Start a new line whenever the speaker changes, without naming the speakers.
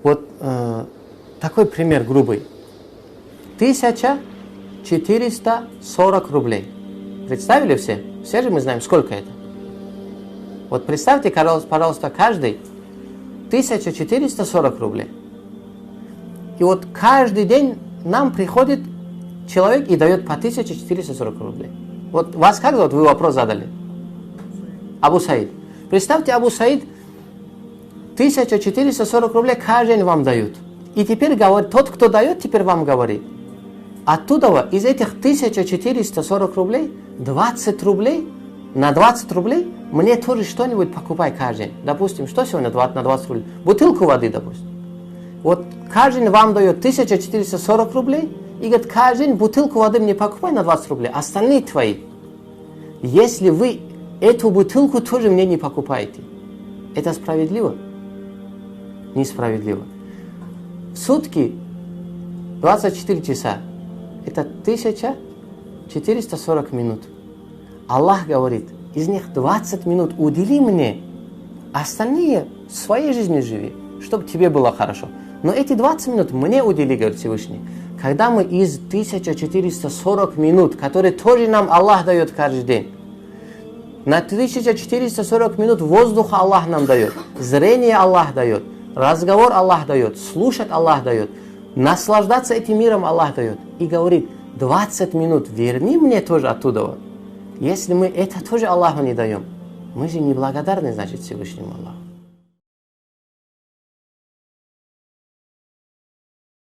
Вот такой пример грубый. 1440 рублей. Представили все? Все же мы знаем, сколько это. Вот представьте, пожалуйста, каждый 1440 рублей. И вот каждый день нам приходит человек и дает по 1440 рублей. Вот вас как зовут? Вы вопрос задали. Абу Саид. Представьте, Абу Саид 1440 рублей каждый день вам дают. И теперь говорит, тот, кто дает, теперь вам говорит. Оттуда, из этих 1440 рублей, 20 рублей, на 20 рублей мне тоже что-нибудь покупай каждый день. Допустим, что сегодня на 20 рублей? Бутылку воды, допустим. Вот каждый день вам дает 1440 рублей, и говорит, каждый день бутылку воды мне покупай на 20 рублей, остальные твои. Если вы эту бутылку тоже мне не покупаете, это справедливо? Несправедливо. В сутки 24 часа. Это 1440 минут. Аллах говорит, из них 20 минут удели мне, остальные своей жизнью живи, чтобы тебе было хорошо. Но эти 20 минут мне удели, говорит Всевышний. Когда мы из 1440 минут, которые тоже нам Аллах дает каждый день, на 1440 минут воздуха Аллах нам дает, зрение Аллах дает, разговор Аллах дает, слушать Аллах дает, наслаждаться этим миром Аллах дает. И говорит, 20 минут верни мне тоже оттуда. Если мы это тоже Аллаху не даем, мы же неблагодарны, значит, Всевышнему Аллаху.